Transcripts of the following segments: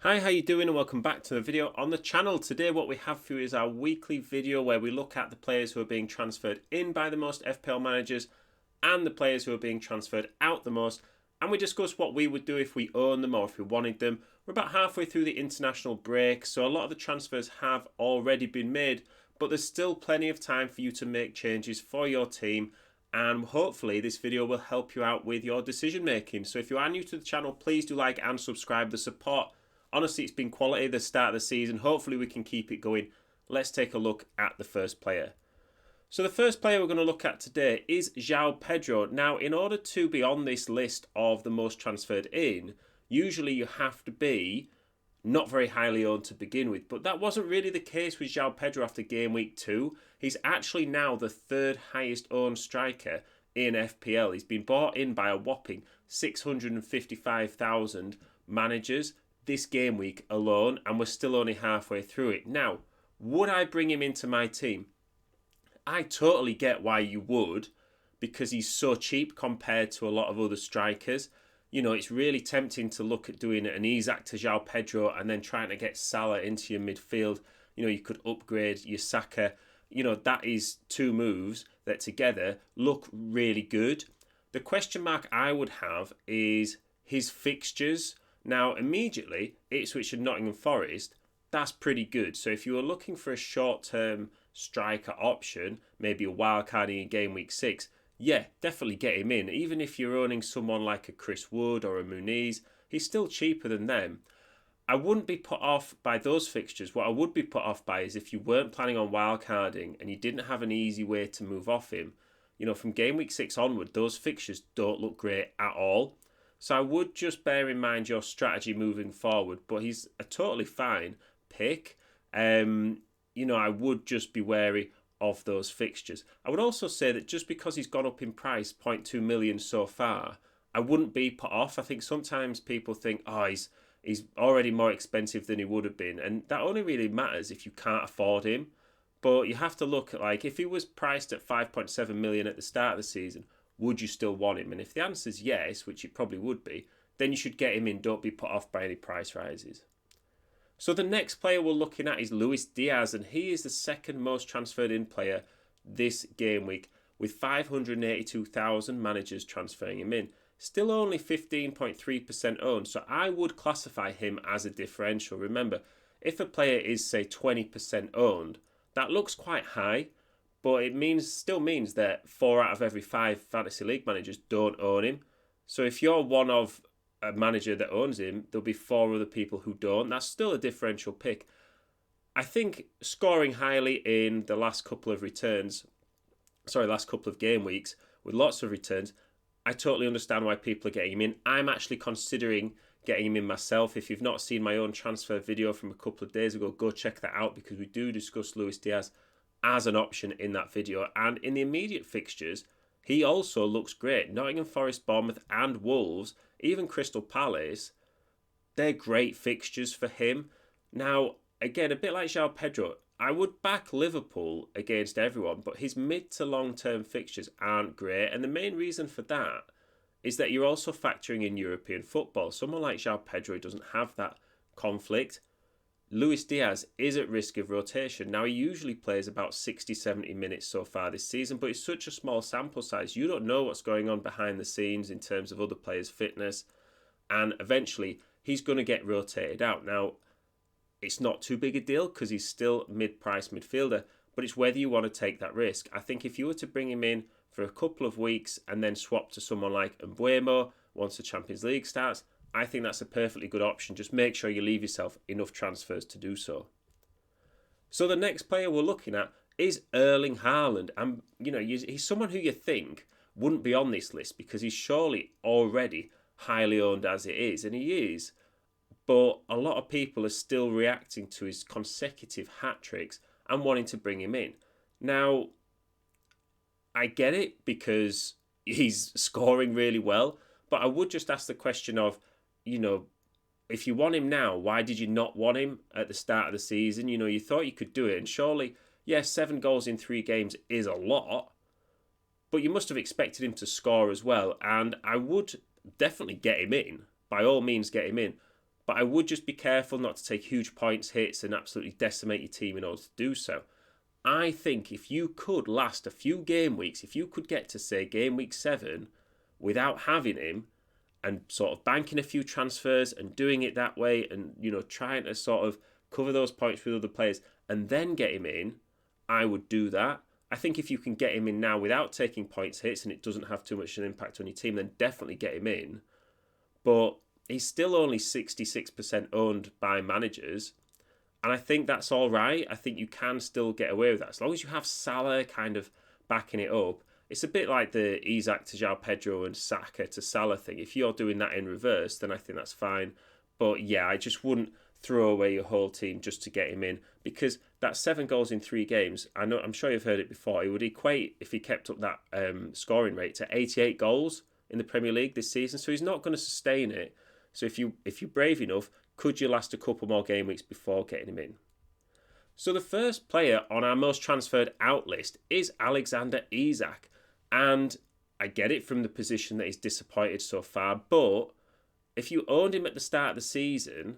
Hi, how you doing, and welcome back to the video on the channel. Today what we have for you is our weekly video where we look at the players who are being transferred in by the most FPL managers and the players who are being transferred out the most, and we discuss what we would do if we own them or if we wanted them. We're about halfway through the international break, so a lot of the transfers have already been made, but there's still plenty of time for you to make changes for your team, and hopefully this video will help you out with your decision making. So if you are new to the channel, please do like and subscribe. The support, honestly, it's been quality at the start of the season. Hopefully we can keep it going. Let's take a look at the first player. So the first player we're going to look at today is Xiao Pedro. Now, in order to be on this list of the most transferred in, usually you have to be not very highly owned to begin with. But that wasn't really the case with Xiao Pedro after game week 2. He's actually now the third highest owned striker in FPL. He's been bought in by a whopping 655,000 managers this game week alone, and we're still only halfway through it. Now, would I bring him into my team? I totally get why you would, because he's so cheap compared to a lot of other strikers. You know, it's really tempting to look at doing an Isak to Xiao Pedro and then trying to get Salah into your midfield. You know, you could upgrade your Saka. You know, that is two moves that together look really good. The question mark I would have is his fixtures. Now, immediately, Ipswich and Nottingham Forest, that's pretty good. So if you were looking for a short-term striker option, maybe a wildcarding in game week 6, yeah, definitely get him in. Even if you're owning someone like a Chris Wood or a Muniz, he's still cheaper than them. I wouldn't be put off by those fixtures. What I would be put off by is if you weren't planning on wildcarding and you didn't have an easy way to move off him. You know, from game week 6 onward, those fixtures don't look great at all. So I would just bear in mind your strategy moving forward, but he's a totally fine pick. I would just be wary of those fixtures. I would also say that just because he's gone up in price, 0.2 million so far, I wouldn't be put off. I think sometimes people think, he's already more expensive than he would have been, and that only really matters if you can't afford him. But you have to look at, like, if he was priced at 5.7 million at the start of the season, would you still want him? And if the answer is yes, which it probably would be, then you should get him in. Don't be put off by any price rises. So the next player we're looking at is Luis Diaz, and he is the second most transferred in player this game week, with 582,000 managers transferring him in. Still only 15.3% owned, so I would classify him as a differential. Remember, if a player is, say, 20% owned, that looks quite high, but it still means that 4 out of every 5 fantasy league managers don't own him. So if you're one of a manager that owns him, there'll be 4 other people who don't. That's still a differential pick. I think scoring highly in the last couple of game weeks with lots of returns, I totally understand why people are getting him in. I'm actually considering getting him in myself. If you've not seen my own transfer video from a couple of days ago, go check that out, because we do discuss Luis Diaz as an option in that video. And in the immediate fixtures, he also looks great. Nottingham Forest, Bournemouth and Wolves, even Crystal Palace, they're great fixtures for him. Now, again, a bit like Xiao Pedro, I would back Liverpool against everyone, but his mid to long-term fixtures aren't great. And the main reason for that is that you're also factoring in European football. Someone like Xiao Pedro doesn't have that conflict. Luis Diaz is at risk of rotation. Now, he usually plays about 60-70 minutes so far this season, but it's such a small sample size. You don't know what's going on behind the scenes in terms of other players' fitness, and eventually he's going to get rotated out. Now, it's not too big a deal because he's still mid-price midfielder, but it's whether you want to take that risk. I think if you were to bring him in for a couple of weeks and then swap to someone like Mbuemo once the Champions League starts, I think that's a perfectly good option. Just make sure you leave yourself enough transfers to do so. So the next player we're looking at is Erling Haaland. And, he's someone who you think wouldn't be on this list because he's surely already highly owned as it is. And he is. But a lot of people are still reacting to his consecutive hat-tricks and wanting to bring him in. Now, I get it because he's scoring really well. But I would just ask the question of, if you want him now, why did you not want him at the start of the season? You thought you could do it. And surely, 7 goals in 3 games is a lot. But you must have expected him to score as well. And I would definitely get him in. By all means, get him in. But I would just be careful not to take huge points hits and absolutely decimate your team in order to do so. I think if you could last a few game weeks, if you could get to, say, game week 7 without having him and sort of banking a few transfers and doing it that way and, trying to sort of cover those points with other players and then get him in, I would do that. I think if you can get him in now without taking points hits and it doesn't have too much an impact on your team, then definitely get him in. But he's still only 66% owned by managers. And I think that's all right. I think you can still get away with that. As long as you have Salah kind of backing it up. It's a bit like the Isak to Xiao Pedro and Saka to Salah thing. If you're doing that in reverse, then I think that's fine. But yeah, I just wouldn't throw away your whole team just to get him in, because that 7 goals in 3 games, I'm sure you've heard it before, it would equate, if he kept up that scoring rate, to 88 goals in the Premier League this season. So he's not going to sustain it. So if you're brave enough, could you last a couple more game weeks before getting him in? So the first player on our most transferred out list is Alexander Isak. And I get it from the position that he's disappointed so far, but if you owned him at the start of the season,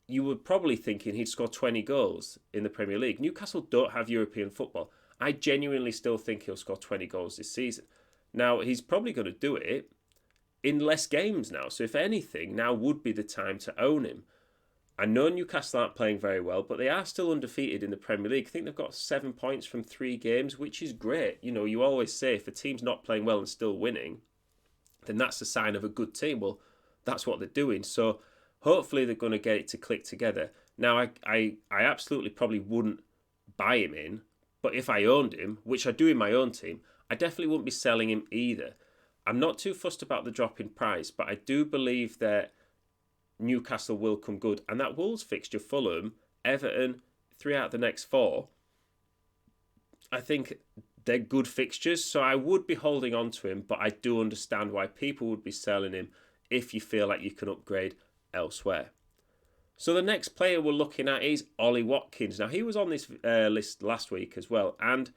you were probably thinking he'd score 20 goals in the Premier League. Newcastle don't have European football. I genuinely still think he'll score 20 goals this season. Now, he's probably going to do it in less games now. So if anything, now would be the time to own him. I know Newcastle aren't playing very well, but they are still undefeated in the Premier League. I think they've got 7 points from 3 games, which is great. You always say if a team's not playing well and still winning, then that's a sign of a good team. Well, that's what they're doing. So hopefully they're going to get it to click together. Now, I absolutely probably wouldn't buy him in, but if I owned him, which I do in my own team, I definitely wouldn't be selling him either. I'm not too fussed about the drop in price, but I do believe that Newcastle will come good. And that Wolves fixture, Fulham, Everton, 3 out of the next 4, I think they're good fixtures. So I would be holding on to him, but I do understand why people would be selling him if you feel like you can upgrade elsewhere. So the next player we're looking at is Ole Watkins. Now, he was on this list last week as well, and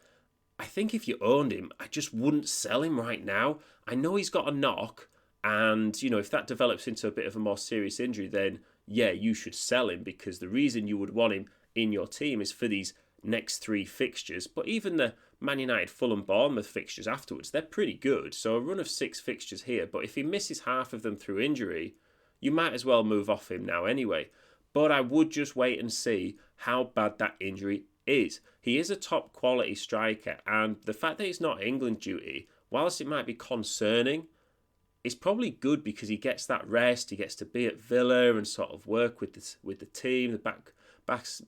I think if you owned him, I just wouldn't sell him right now. I know he's got a knock, and, if that develops into a bit of a more serious injury, then, yeah, you should sell him, because the reason you would want him in your team is for these next 3 fixtures. But even the Man United, Fulham, Bournemouth fixtures afterwards, they're pretty good. So a run of 6 fixtures here, but if he misses half of them through injury, you might as well move off him now anyway. But I would just wait and see how bad that injury is. He is a top quality striker, and the fact that he's not England duty, whilst it might be concerning, it's probably good because he gets that rest. He gets to be at Villa and sort of work with the team, the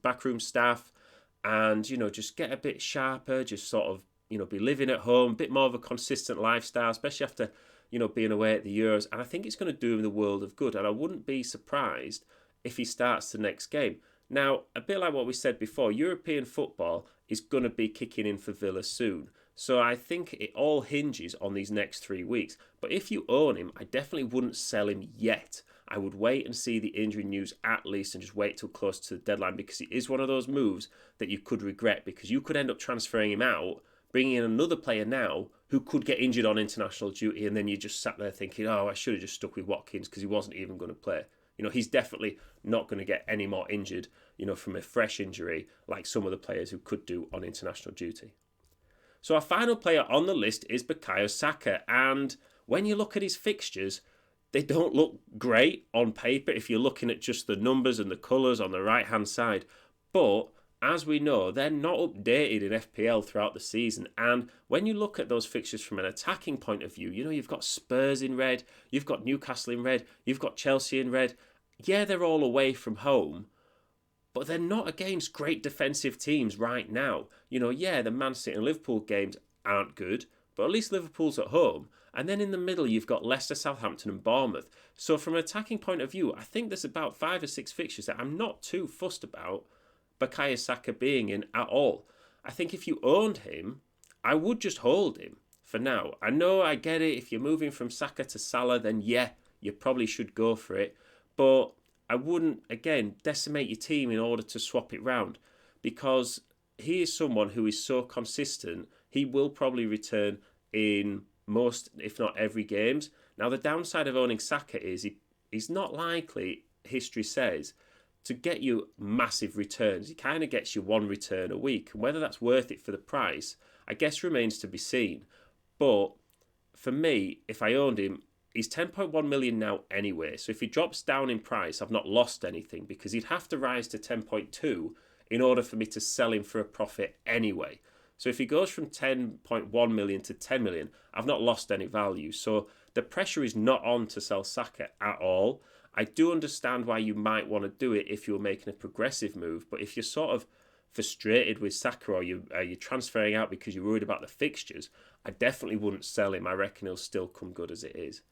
backroom staff, and just get a bit sharper. Just sort of be living at home, a bit more of a consistent lifestyle, especially after being away at the Euros. And I think it's going to do him the world of good. And I wouldn't be surprised if he starts the next game. Now, a bit like what we said before, European football is going to be kicking in for Villa soon. So I think it all hinges on these next 3 weeks. But if you own him, I definitely wouldn't sell him yet. I would wait and see the injury news at least and just wait till close to the deadline, because it is one of those moves that you could regret, because you could end up transferring him out, bringing in another player now who could get injured on international duty, and then you just sat there thinking, oh, I should have just stuck with Watkins because he wasn't even going to play. He's definitely not going to get any more injured, from a fresh injury like some of the players who could do on international duty. So our final player on the list is Bukayo Saka, and when you look at his fixtures, they don't look great on paper if you're looking at just the numbers and the colours on the right-hand side. But as we know, they're not updated in FPL throughout the season. And when you look at those fixtures from an attacking point of view, you've got Spurs in red, you've got Newcastle in red, you've got Chelsea in red. Yeah, they're all away from home, but they're not against great defensive teams right now. The Man City and Liverpool games aren't good, but at least Liverpool's at home. And then in the middle, you've got Leicester, Southampton and Bournemouth. So from an attacking point of view, I think there's about 5 or 6 fixtures that I'm not too fussed about Bukayo Saka being in at all. I think if you owned him, I would just hold him for now. I know, I get it. If you're moving from Saka to Salah, then yeah, you probably should go for it. But I wouldn't, again, decimate your team in order to swap it round, because he is someone who is so consistent. He will probably return in most, if not every games. Now, the downside of owning Saka is he's not likely history says, to get you massive returns. He kind of gets you one return a week. And whether that's worth it for the price, I guess remains to be seen. But for me, if I owned him, he's 10.1 million now anyway. So if he drops down in price, I've not lost anything, because he'd have to rise to 10.2 in order for me to sell him for a profit anyway. So if he goes from 10.1 million to 10 million, I've not lost any value. So the pressure is not on to sell Saka at all. I do understand why you might want to do it if you're making a progressive move, but if you're sort of frustrated with Saka, or you're transferring out because you're worried about the fixtures, I definitely wouldn't sell him. I reckon he'll still come good as it is.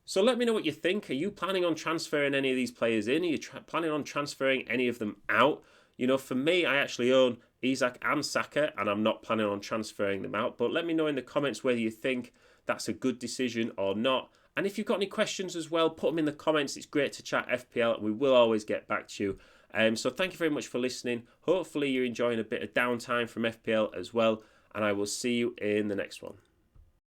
So let me know what you think. Are you planning on transferring any of these players in? Are you planning on transferring any of them out? You know, for me, I actually own Isak and Saka, and I'm not planning on transferring them out. But let me know in the comments whether you think that's a good decision or not. And if you've got any questions as well, put them in the comments. It's great to chat FPL, and we will always get back to you. So thank you very much for listening. Hopefully you're enjoying a bit of downtime from FPL as well, and I will see you in the next one.